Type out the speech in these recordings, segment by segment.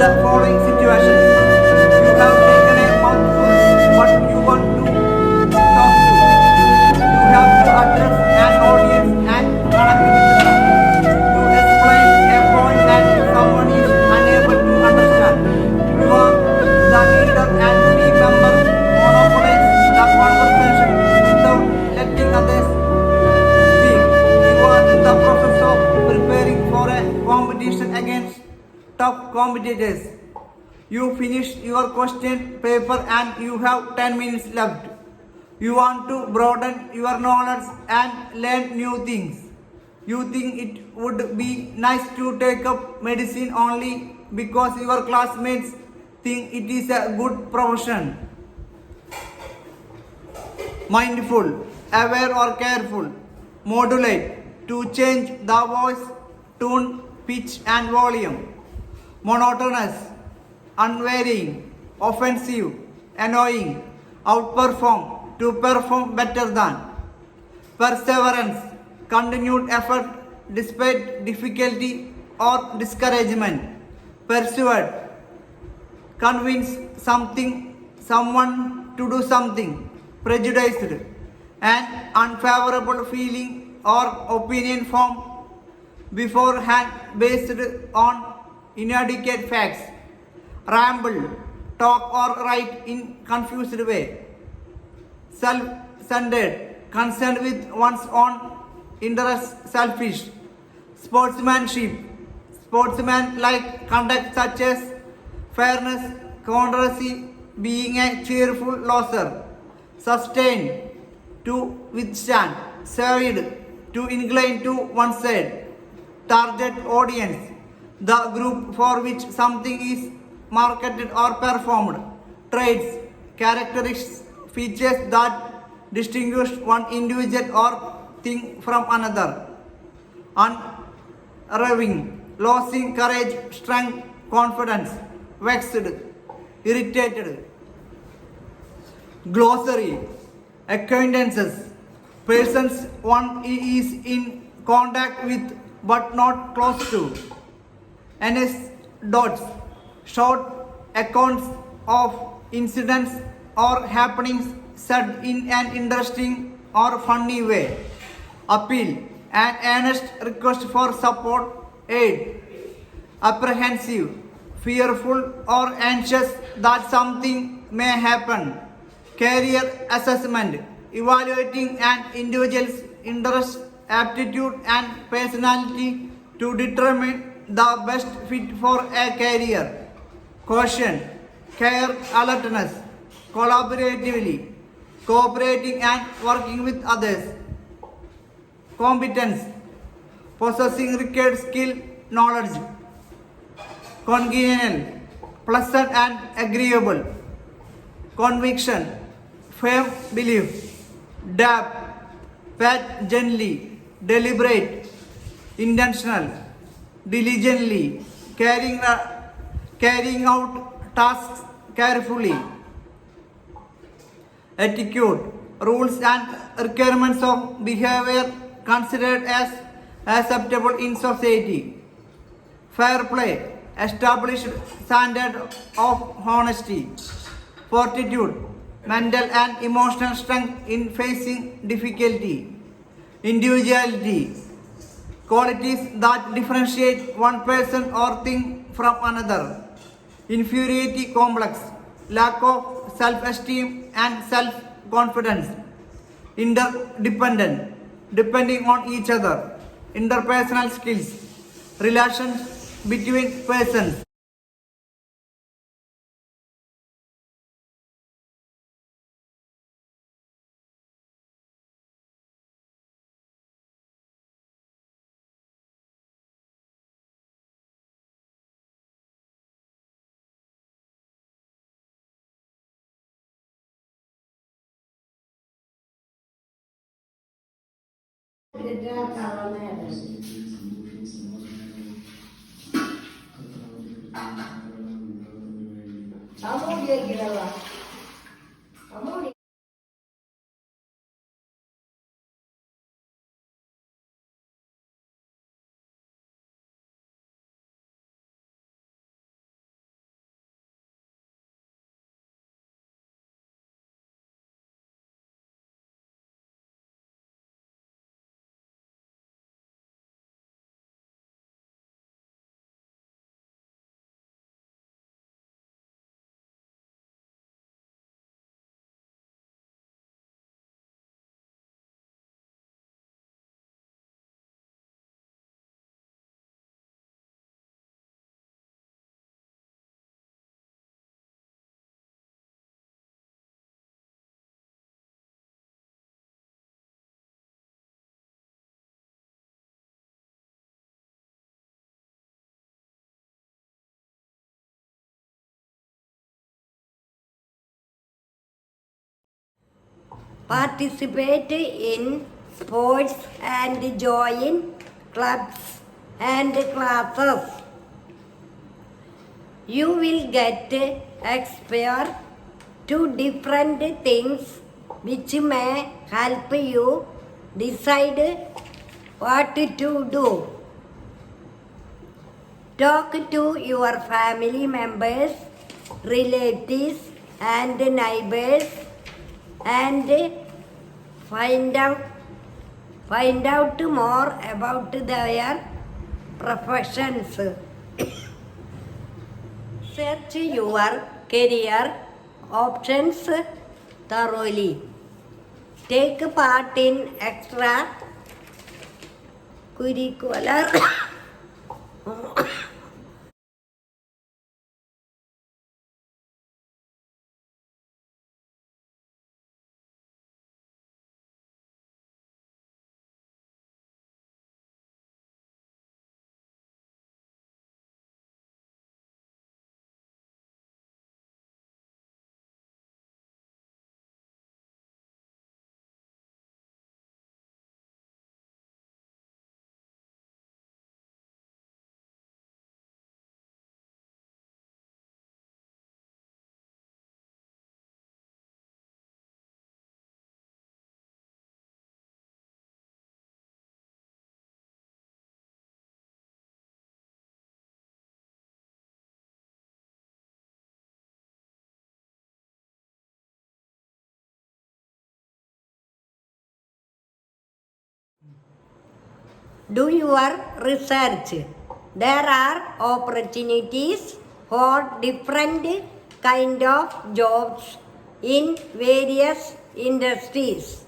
the following situations. You have taken a mouthful, but you want to talk to. You have to address an audience and connect with them. You explain a point and someone is unable to understand. You are the leader and team members monopolize the conversation without letting others speak. You are in the process of preparing for a competition against top competitors. You finish your question paper and you have 10 minutes left. You want to broaden your knowledge and learn new things. You think it would be nice to take up medicine only because your classmates think it is a good profession. Mindful, aware or careful. Modulate, to change the voice, tone, pitch and volume. Monotonous, unvarying, offensive, annoying. Outperform, to perform better than. Perseverance, continued effort despite difficulty or discouragement. Persuade, convince someone to do something. Prejudiced, an unfavorable feeling or opinion formed beforehand based on inadequate facts. Ramble, talk or write in confused way. Self-centered, concerned with one's own interests, selfish. Sportsmanship, sportsman-like conduct such as fairness, controversy, being a cheerful loser. Sustain, to withstand. Saved, to incline to one side. Target audience, the group for which something is marketed or performed. Traits, characteristics, features that distinguish one individual or thing from another. Unnerving, losing courage, strength, confidence. Vexed, irritated. Glossary, acquaintances, persons one is in contact with but not close to. Anecdotes, short accounts of incidents or happenings said in an interesting or funny way. Appeal, an earnest request for support, aid. Apprehensive, fearful or anxious that something may happen. Career assessment, evaluating an individual's interest, aptitude and personality to determine the best fit for a career. Caution, care, alertness, collaboratively, cooperating and working with others. Competence, possessing required skill, knowledge. Congenial, pleasant and agreeable. Conviction, firm belief. Dab, pat gently, deliberate, intentional, diligently, carrying out tasks carefully. Etiquette, rules and requirements of behavior considered as acceptable in society. Fair play, established standard of honesty. Fortitude, mental and emotional strength in facing difficulty. Individuality, qualities that differentiate one person or thing from another. Inferiority complex, lack of self-esteem and self-confidence. Interdependent, depending on each other. Interpersonal skills, relations between persons. Kamu dia kira lah. Kamu Participate in sports and join clubs and classes. You will get exposure to different things which may help you decide what to do. Talk to your family members, relatives, and neighbors and find out more about their professions. Search your career options thoroughly. Take part in extra curricular do your research. There are opportunities for different kind of jobs in various industries.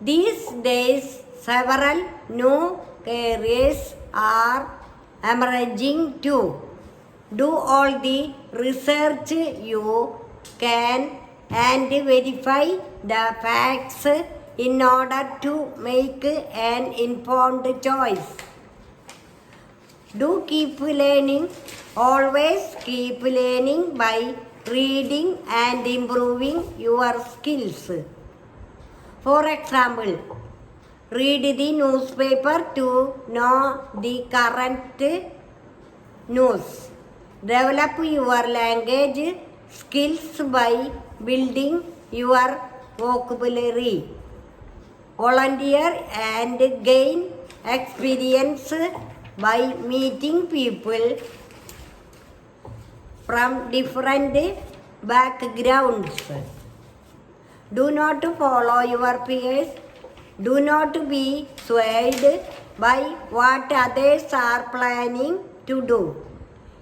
These days, several new careers are emerging too. Do all the research you can and verify the facts in order to make an informed choice. Do keep learning. Always keep learning by reading and improving your skills. For example, read the newspaper to know the current news. Develop your language skills by building your vocabulary. Volunteer and gain experience by meeting people from different backgrounds. Do not follow your peers. Do not be swayed by what others are planning to do.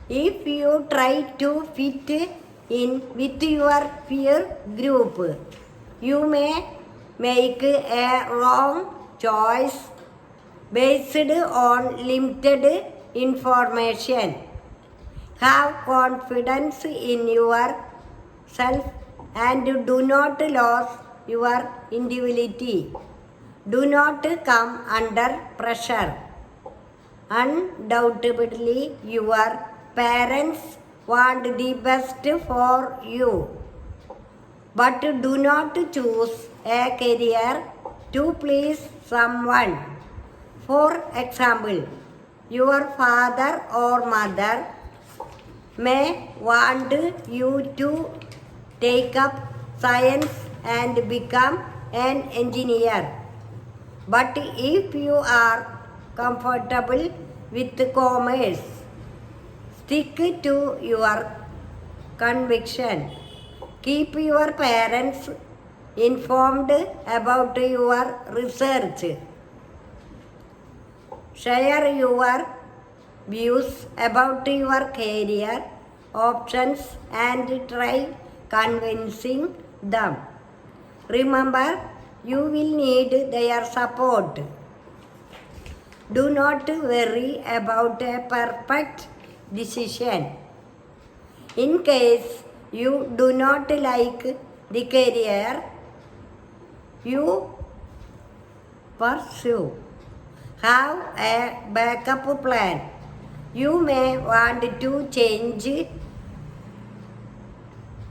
If you try to fit in with your peer group, you may make a wrong choice based on limited information. Have confidence in yourself and do not lose your individuality. Do not come under pressure. Undoubtedly, your parents want the best for you. But do not choose a career to please someone. For example, your father or mother may want you to take up science and become an engineer. But if you are comfortable with commerce, stick to your conviction. Keep your parents informed about your research. Share your views about your career options and try convincing them. Remember, you will need their support. Do not worry about a perfect decision. In case you do not like the career you pursue, have a backup plan. You may want to change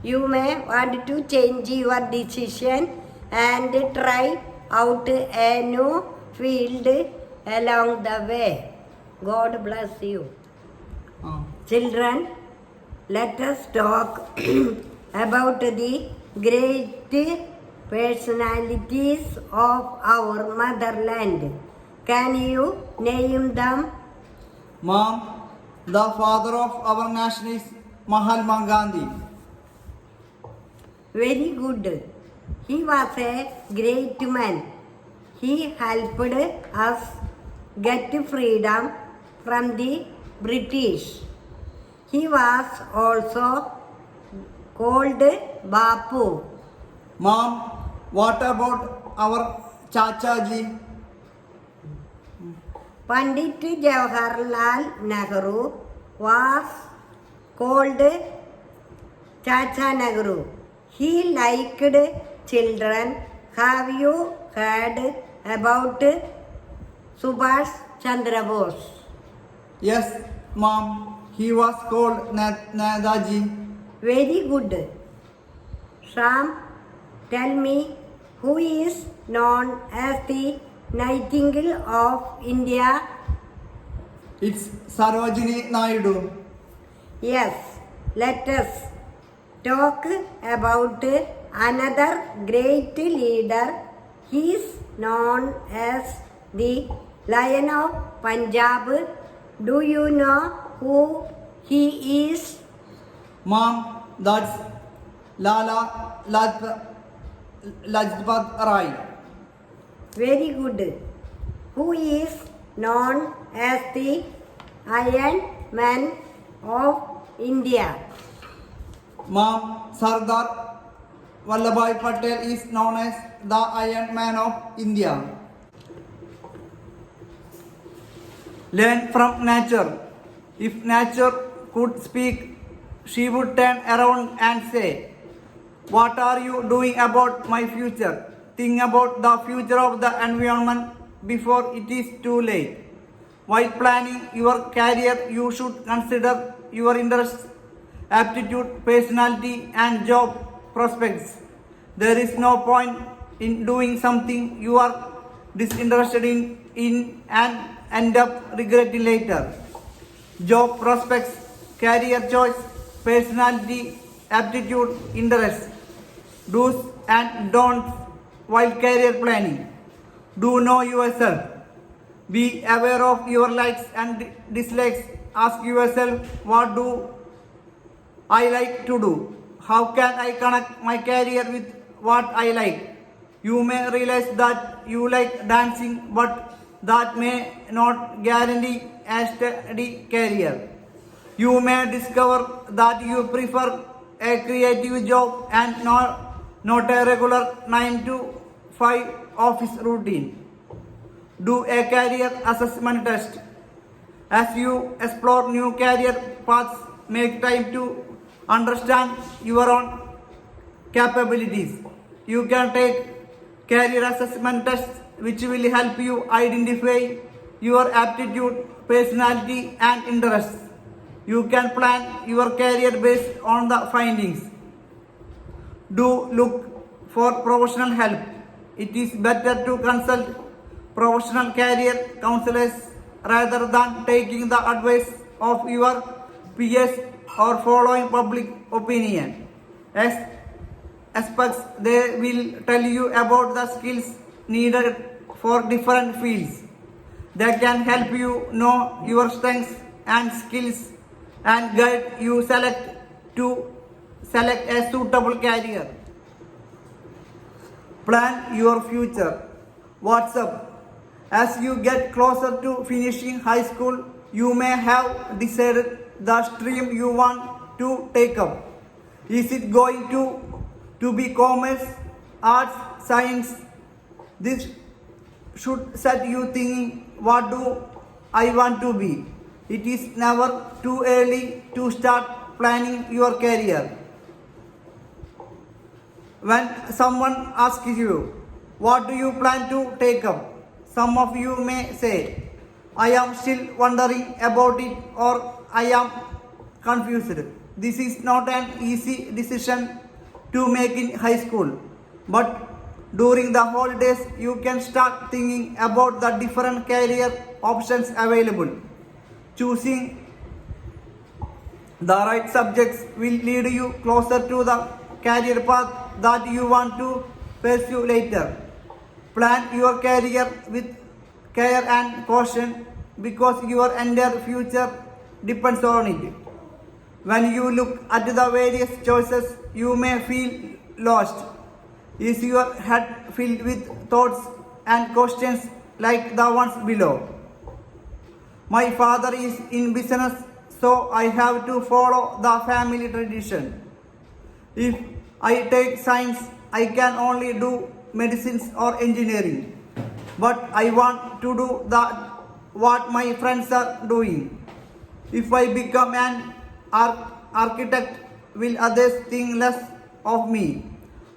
You may want to change your decision and try out a new field along the way. God bless you. Children, let us talk about the great personalities of our motherland. Can you name them? Mom, the father of our nation is Mahatma Gandhi. Very good. He was a great man. He helped us get freedom from the British. He was also called Bapu. Mom, what about our Chachaji? Pandit Jawaharlal Nehru was called Chacha Nehru. He liked children. Have you heard about Subhash Chandra Bose? Yes, Mom, he was called Nadaji. Very good. Sam, tell me, who is known as the Nightingale of India? It's Sarojini Naidu. Yes, let us talk about another great leader. He is known as the Lion of Punjab. Do you know who he is? Mom, that's Lala Lajpat Rai. Very good. Who is known as the Iron Man of India? Mom, Sardar Vallabhbhai Patel is known as the Iron Man of India. Learn from nature. If nature could speak, she would turn around and say, "What are you doing about my future? Think about the future of the environment before it is too late." While planning your career, you should consider your interests, aptitude, personality, and job prospects. There is no point in doing something you are disinterested in and end up regretting later. Job prospects, career choice, personality, aptitude, interests, do's and don'ts while career planning. Do know yourself. Be aware of your likes and dislikes. Ask yourself, what do I like to do? How can I connect my career with what I like? You may realize that you like dancing, but that may not guarantee a steady career. You may discover that you prefer a creative job and not a regular 9 to 5 office routine. Do a career assessment test. As you explore new career paths, make time to understand your own capabilities. You can take career assessment tests which will help you identify your aptitude, personality, and interests. You can plan your career based on the findings. Do look for professional help. It is better to consult professional career counselors rather than taking the advice of your peers or following public opinion. As aspects, they will tell you about the skills needed for different fields. They can help you know your strengths and skills and guide you select a suitable career. Plan your future. What's up? As you get closer to finishing high school, you may have decided the stream you want to take up. Is it going to be commerce, arts, science? This should set you thinking, what do I want to be? It is never too early to start planning your career. When someone asks you, what do you plan to take up? Some of you may say, I am still wondering about it, or I am confused. This is not an easy decision to make in high school, but during the holidays you can start thinking about the different career options available. Choosing the right subjects will lead you closer to the career path that you want to pursue later. Plan your career with care and caution because your entire future depends on it. When you look at the various choices, you may feel lost. Is your head filled with thoughts and questions like the ones below? My father is in business, so I have to follow the family tradition. If I take science, I can only do medicines or engineering. But I want to do that what my friends are doing. If I become an architect, will others think less of me?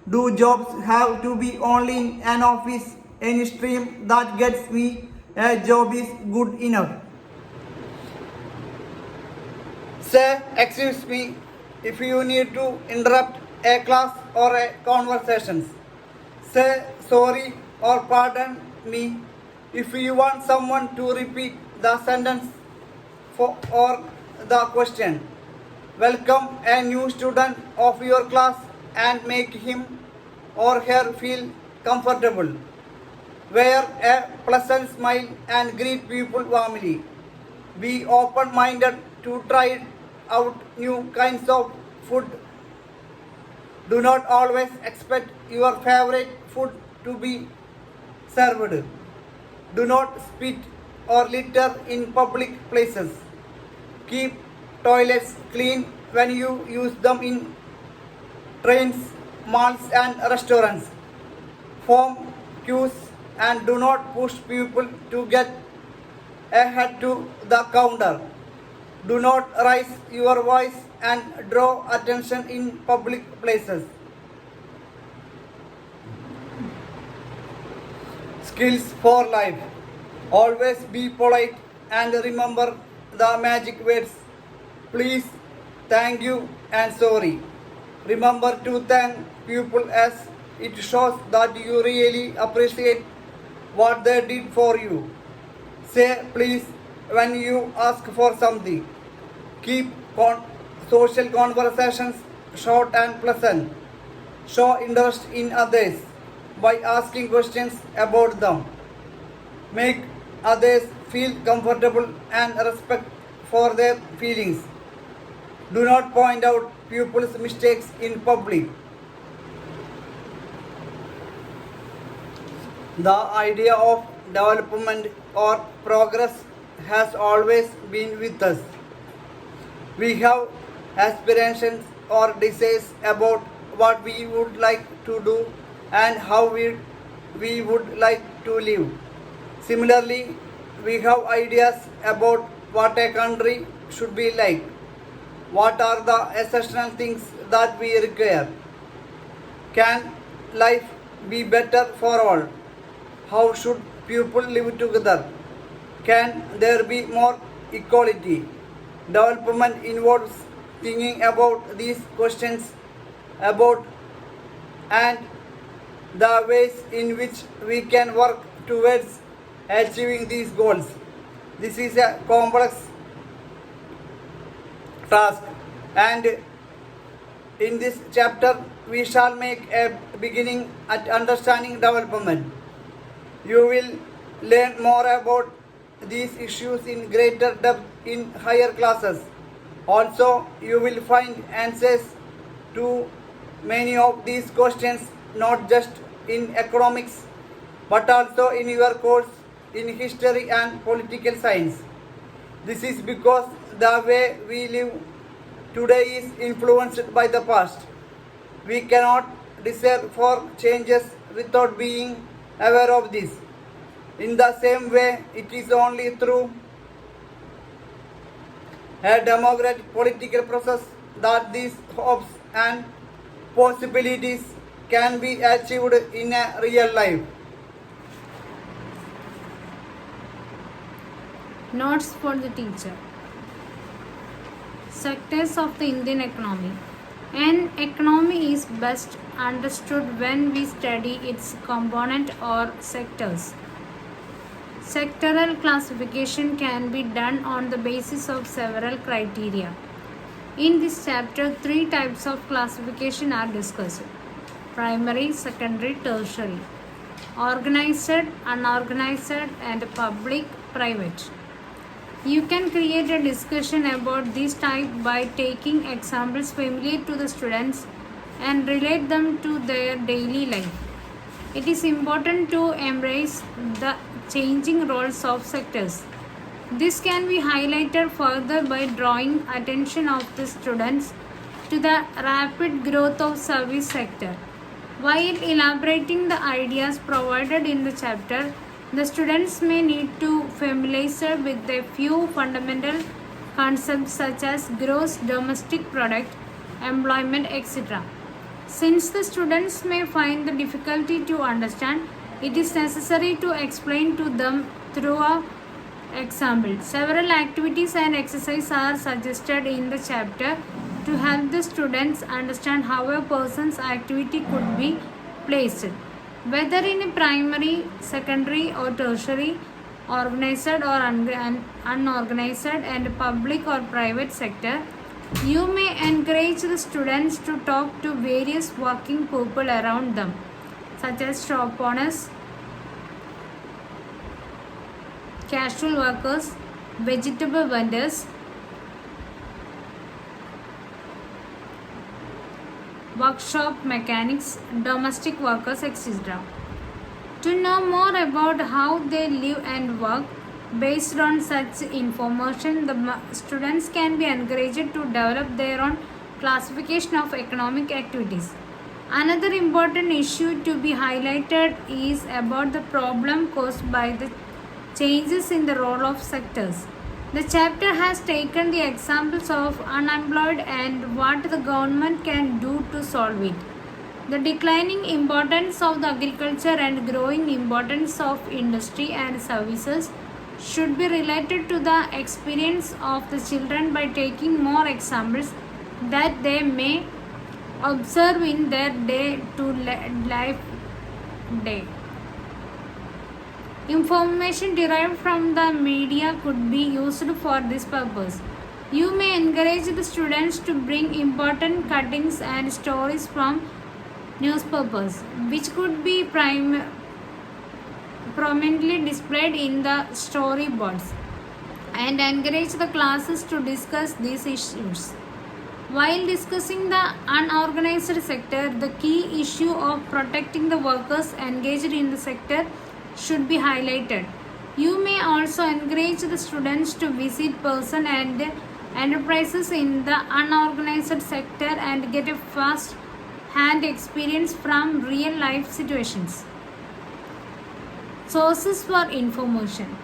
Do jobs have to be only in an office? Any stream that gets me a job is good enough. Say, excuse me, if you need to interrupt a class or a conversation. Say sorry or pardon me if you want someone to repeat the sentence or the question. Welcome a new student of your class and make him or her feel comfortable. Wear a pleasant smile and greet people warmly. Be open-minded to try out new kinds of food. Do not always expect your favorite food to be served. Do not spit or litter in public places. Keep toilets clean when you use them in trains, malls and restaurants. Form queues and do not push people to get ahead to the counter. Do not raise your voice and draw attention in public places. Skills for life. Always be polite and remember the magic words please, thank you and sorry. Remember to thank people as it shows that you really appreciate what they did for you. Say please when you ask for something. Keep social conversations short and pleasant. Show interest in others by asking questions about them. Make others feel comfortable and respect for their feelings. Do not point out pupils' mistakes in public. The idea of development or progress has always been with us. We have aspirations or desires about what we would like to do and how we would like to live. Similarly, we have ideas about what a country should be like. What are the essential things that we require? Can life be better for all? How should people live together? Can there be more equality? Development involves thinking about these questions about and the ways in which we can work towards achieving these goals. This is a complex task, and in this chapter we shall make a beginning at understanding development. You will learn more about these issues in greater depth in higher classes. Also, you will find answers to many of these questions not just in economics but also in your course in history and political science. This is because the way we live today is influenced by the past. We cannot desire for changes without being aware of this. In the same way, it is only through a democratic political process that these hopes and possibilities can be achieved in a real life. Notes for the teacher. sectors of the Indian economy. An economy is best understood when we study its component or sectors. Sectoral classification can be done on the basis of several criteria. In this chapter, three types of classification are discussed: primary, secondary, tertiary, organized, unorganized, and public, private. You can create a discussion about this type by taking examples familiar to the students and relate them to their daily life. It is important to embrace the changing roles of sectors. This can be highlighted further by drawing attention of the students to the rapid growth of service sector. While elaborating the ideas provided in the chapter, the students may need to familiarize with a few fundamental concepts such as gross domestic product, employment, etc. Since the students may find the difficulty to understand, it is necessary to explain to them through a example. Several activities and exercises are suggested in the chapter to help the students understand how a person's activity could be placed, whether in a primary, secondary, or tertiary, organized or unorganized, and public or private sector. You may encourage the students to talk to various working people around them, such as shop owners, casual workers, vegetable vendors, workshop mechanics, domestic workers, etc. To know more about how they live and work, based on such information, the students can be encouraged to develop their own classification of economic activities. Another important issue to be highlighted is about the problem caused by the changes in the role of sectors. The chapter has taken the examples of unemployed and what the government can do to solve it. The declining importance of the agriculture and growing importance of industry and services should be related to the experience of the children by taking more examples that they may observe in their day-to-life day. Information derived from the media could be used for this purpose. You may encourage the students to bring important cuttings and stories from newspapers, which could be prominently displayed in the storyboards, and encourage the classes to discuss these issues. While discussing the unorganized sector, the key issue of protecting the workers engaged in the sector should be highlighted. You may also encourage the students to visit persons and enterprises in the unorganized sector and get a first-hand experience from real-life situations. Sources for information.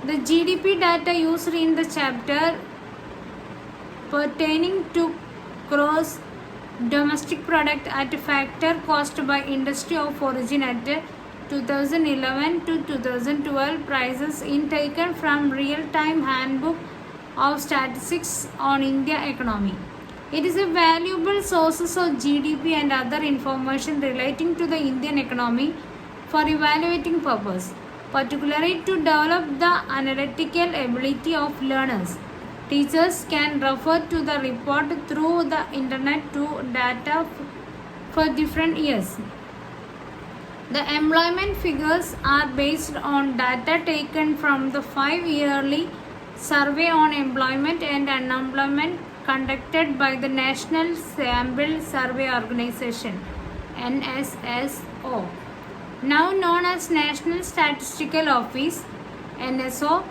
The GDP data used in the chapter pertaining to gross domestic product at a factor cost by industry of origin at 2011 to 2012 prices in taken from real-time handbook of statistics on India economy. It is a valuable source of GDP and other information relating to the Indian economy for evaluating purpose, particularly to develop the analytical ability of learners. Teachers can refer to the report through the internet to data for different years. The employment figures are based on data taken from the 5-yearly survey on employment and unemployment conducted by the National Sample Survey Organization (NSSO), now known as National Statistical Office (NSO).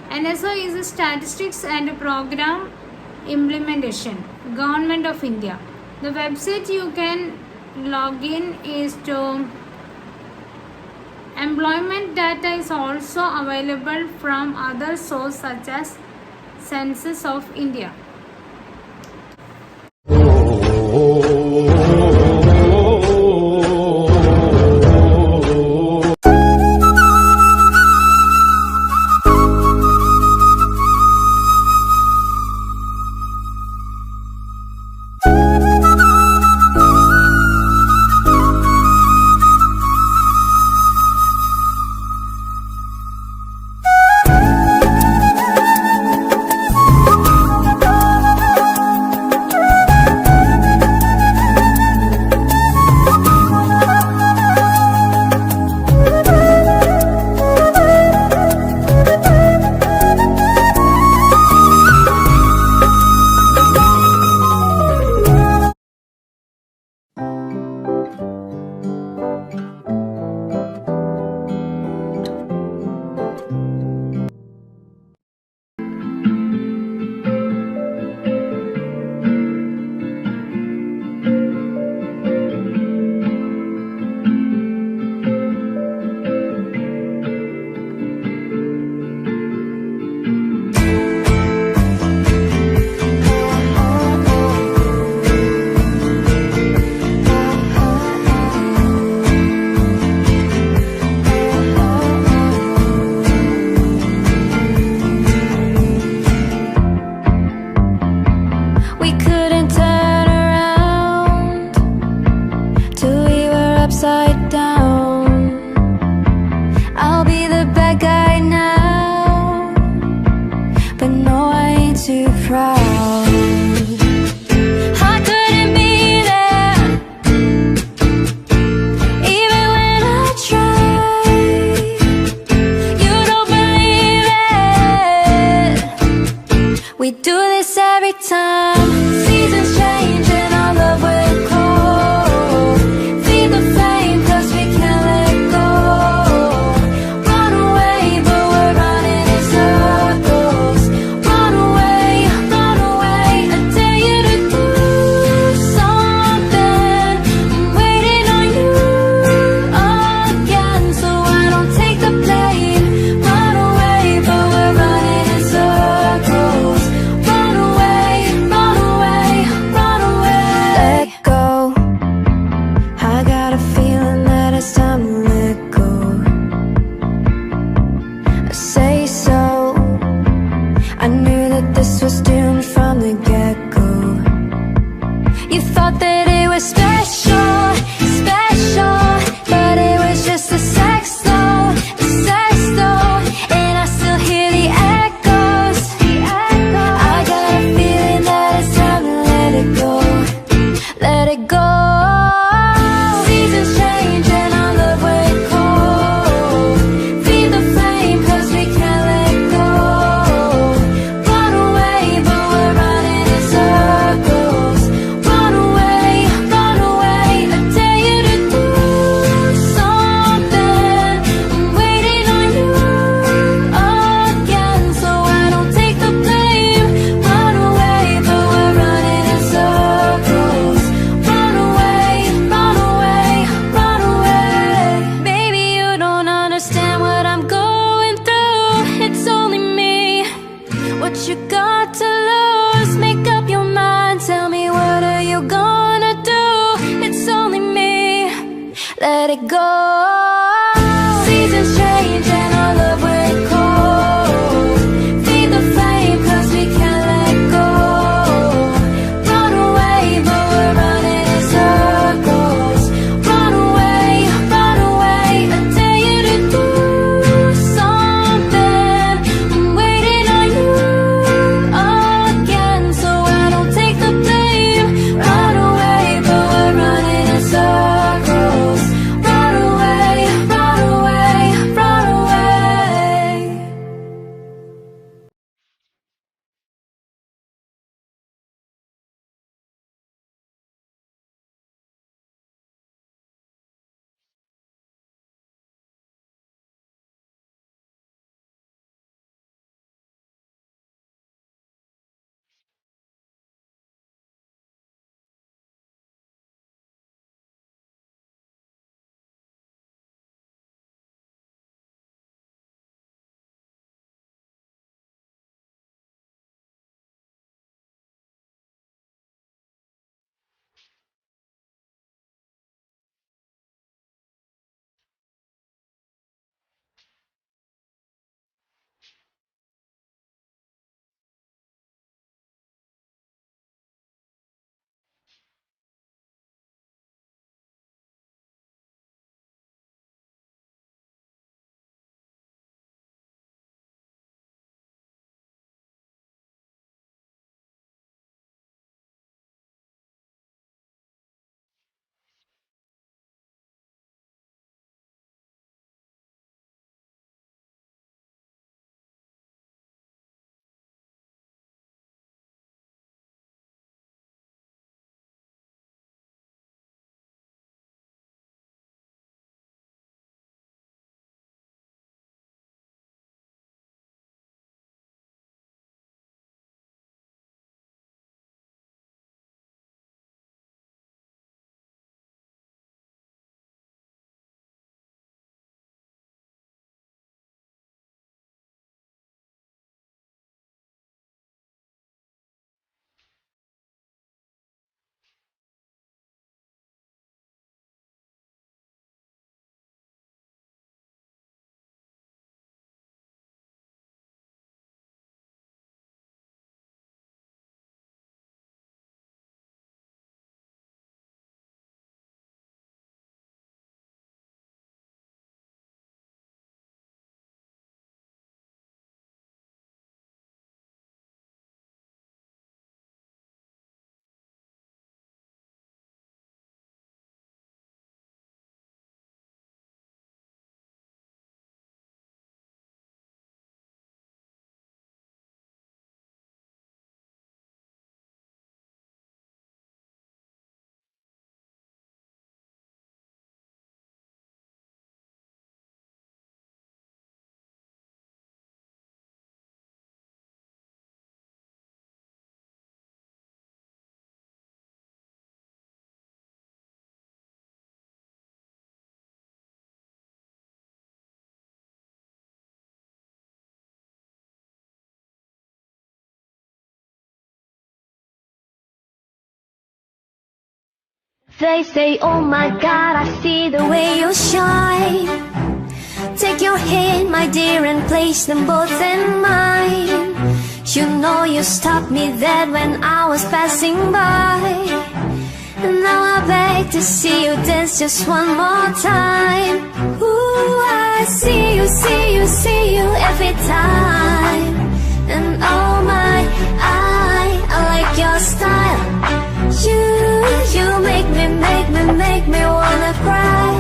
NSO is a statistics and program implementation, Government of India. The website you can log in is to employment data is also available from other sources such as Census of India. You thought that it was special, special, but it was just a sex though, and I still hear the echoes. I got a feeling that it's time to let it go, let it go. Seasons change and our love went cold. Feed the flame 'cause we can't let go. Run away, but we're running in circles. Run away, I dare you to do something. I'm waiting on you again, so I don't take the blame. Run away, but we're running in circles. Run away, run away. Baby, you don't understand what I'm going through. It's only me. What you got to lose? Make up your mind. Tell me, what are you gonna do? It's only me. Let it go. Seasons change and our love went cold. Feed the flame 'cause we can't let go. Run away, but we're running in circles. Run away, I dare you to do something. I'm waiting on you again, so I don't take the blame. Run away, but we're running in circles. Run away, run away, run away. They say, oh my God, I see the way you shine. Take your hand, my dear, and place them both in mine. You know you stopped me dead when I was passing by. And now I beg to see you dance just one more time. Ooh, I see you, see you, see you every time. And oh my, I like your style. You make me wanna cry.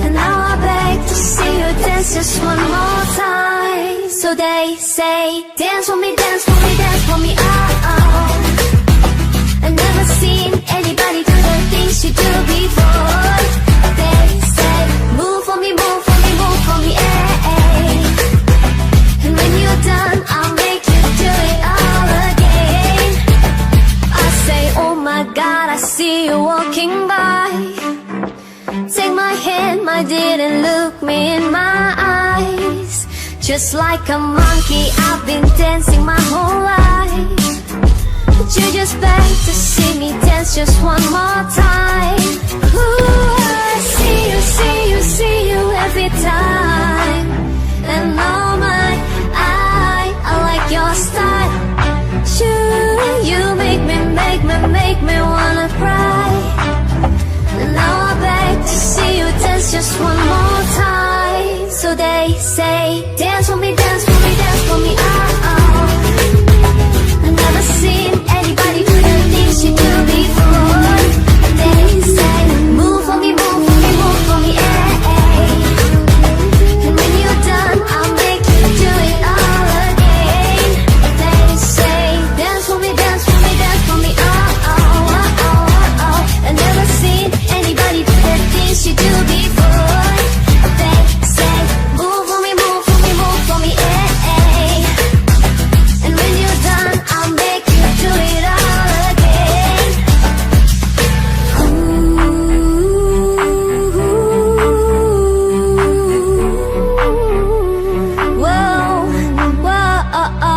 And now I beg to see you dance just one more time. So they say, dance for me, dance for me, dance for me, oh, oh. I've never seen anybody do the things you do before. They say, move for me, move for me, move for me, eh, eh. And when you're done, I'll make you do it all again. I say, oh my God, I see you walking by. Take my hand, my dear, and look me in my eyes. Just like a monkey, I've been dancing my whole life. But you just beg to see me dance just one more time. Ooh, I see you, see you, see you every time. And oh my, I like your style. You make me wanna cry. And now I beg to see you dance just one more time. So they say, dance for me, dance for me, dance for me, oh, oh. I've never seen anybody do the things you do before. They say, move for me, move for me, move for me, eh, eh. And when you're done, I'll make you do it all again. They say, dance for me, dance for me, dance for me, oh, oh, oh, oh, oh. I've never seen anybody do the things you do before. They say, move for me, move for me, move for me, eh, eh. And when you're done, I'll make you do it all again. Ooh, whoa, whoa, oh, oh.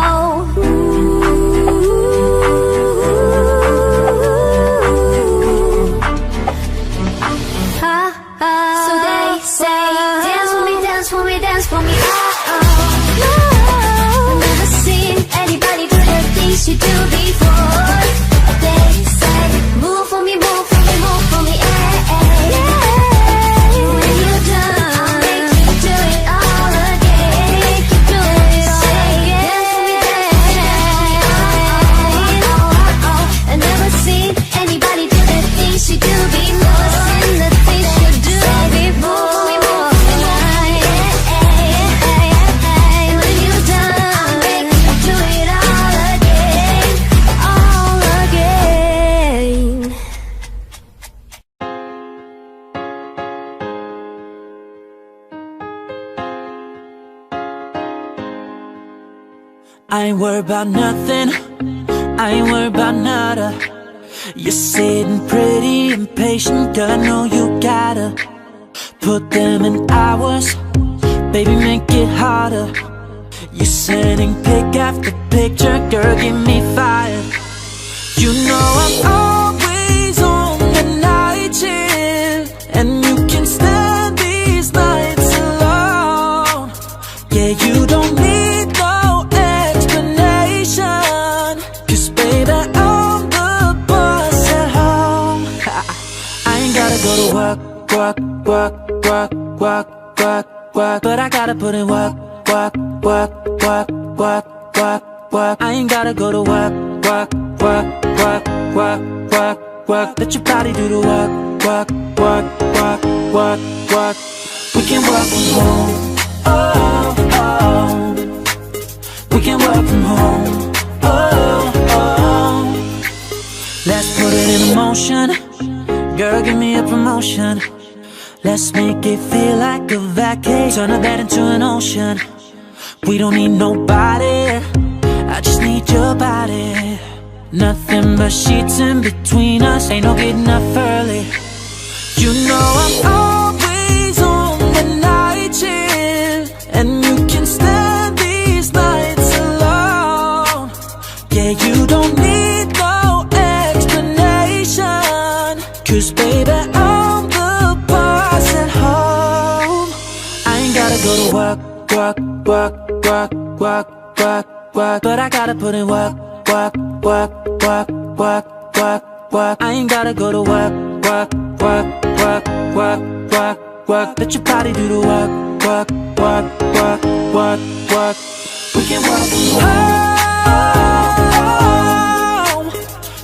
Ha, ha. So they say, dance for me, dance for me, dance for me, oh, oh. I've never seen anybody do the things you do before. They say, move for me, move for me, move for me, eh, eh. When you're done, I'll make you do it all again. Make you do it all again. Oh, oh, oh. I've never seen anybody do the things you do before. Seen the things you do before. When you're done, I'll make you do it all again, all again. I ain't worried about nothing, I ain't worried about nada. You're sitting pretty impatient, girl, I know you gotta put them in hours, baby, make it harder. You're sending pic after picture, girl, get me fired. You know I'm always on the night shift, and you can stand these nights alone. Yeah, you don't need no explanation, 'cause baby, I'm the boss at home. I ain't gotta go to work, work, work, work, work, work, work, but I gotta put in work, work, work, work, work, work, work. I ain't gotta go to work, work, work, work, work, work, work. Let your body do the work, work, work, work, work, work. We can work from home, oh, oh. We can work from home, oh, oh. Let's put it in motion, girl, give me a promotion. Let's make it feel like a vacation, turn a bed into an ocean. We don't need nobody, I just need your body. Nothing but sheets in between us, ain't no getting up early. You know I'm always on the night shift, and you can stand these nights alone. Yeah, you don't need no explanation, 'cause baby, I'm the boss at home. I ain't gotta go to work, work, work, work, work, work, work, but I gotta put in work, work, work, work, work, work, work. I ain't gotta go to work, work, work, work, work, work, work. Let your body do the work, work, work, work, work, work. We can work from home.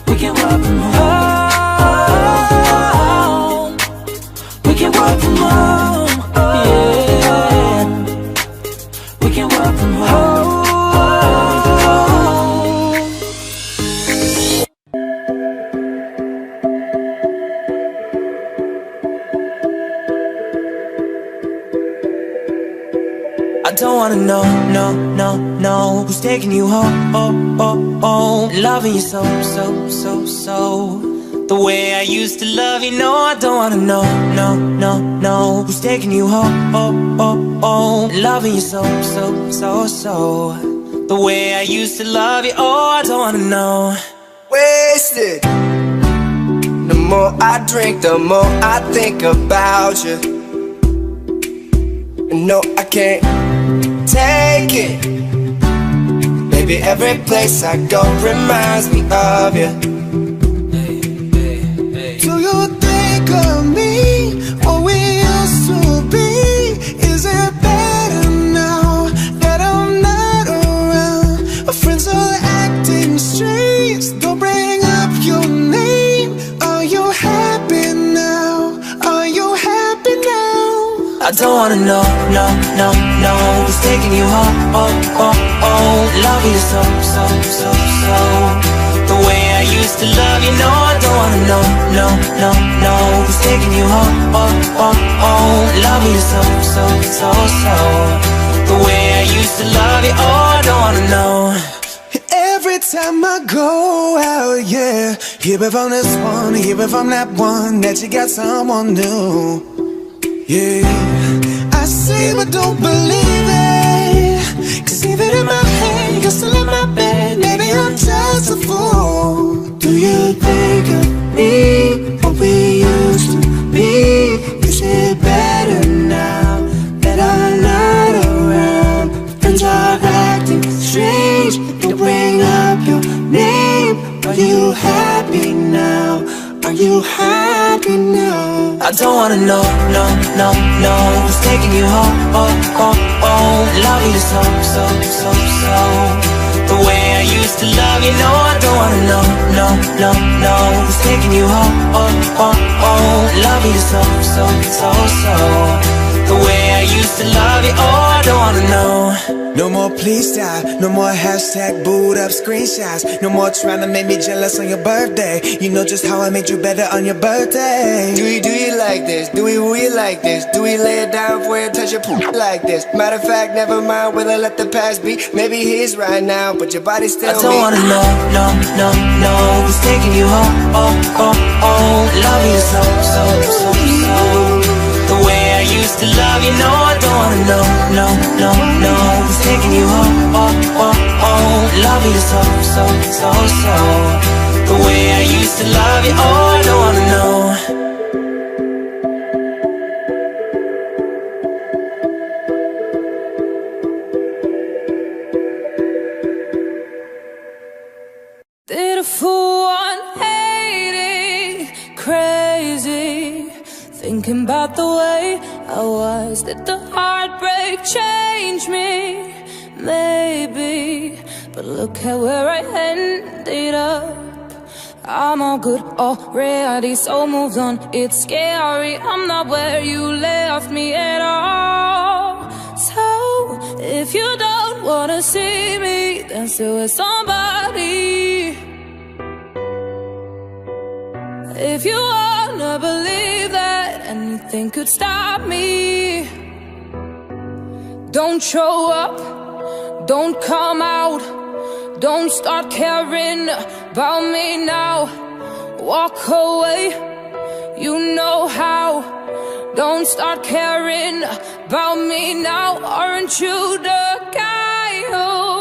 We can work from home. We can work from home. Yeah. We can work from home. I don't wanna know, no, no, no, who's taking you home, oh, oh, oh, loving you so, so, so, so, the way I used to love you. No, I don't wanna know, no, no, no, who's taking you home, oh, oh, oh, loving you so, so, so, so, the way I used to love you. Oh, I don't wanna know. Wasted. The more I drink, the more I think about you. No, I can't take it. Baby, every place I go reminds me of you. Do you think of me, what we used to be? Is it better now that I'm not around? Our friends are acting strange, don't bring up your name. Are you happy now? Are you happy now? I don't wanna know, no, no, no, who's taking you home, oh, oh, oh, loving you so, so, so, so, the way I used to love you. No, I don't wanna know, no, no, no, who's taking you home, oh, oh, oh, loving you so, so, so, so, the way I used to love you. Oh, I don't wanna know. Every time I go out, yeah, hear it from this one, hear it from that one, that you got someone new. Yeah, I see but don't believe it, 'cause even in my head, you're still in my bed. Maybe I'm just a fool. Do you think of me, what we used to be? Is it better now that I'm not around? Friends are acting strange, don't bring up your name. Are you happy now? Are you happy now? I don't wanna know, no, no, no, who's taking you home, oh, oh, oh, loving you so, so, so, so, the way I used to love you. No, I don't wanna know, no, no, no, who's taking you home, oh, oh, oh, loving you so, so, so, so, the way I used to love you. Oh, I don't wanna know. No more please stop, no more hashtag booed up screenshots. No more trying to make me jealous on your birthday. You know just how I made you better on your birthday. Do you like this? Do we like this? Do we lay it down for you, touch your poop like this? Matter of fact, never mind, will I let the past be? Maybe he's right now, but your body's still I don't me. wanna know, no, no, no, who's taking you home, oh, oh, oh, loving you so, so, so, so, the way I used to love you. No, I don't wanna know, no, no, no, who's taking you home, oh, oh, oh, loving you so, so, so, so, the way I used to love you. Oh, I don't wanna know. Did a fool on hating, crazy, thinking about the way I was. Did the heartbreak change me? Maybe, but look at where I ended up. I'm all good already, so moved on. It's scary, I'm not where you left me at all. So, if you don't wanna see me, then still with somebody. If you wanna believe that anything could stop me, don't show up, don't come out, don't start caring about me now. Walk away, you know how. Don't start caring about me now. Aren't you the guy who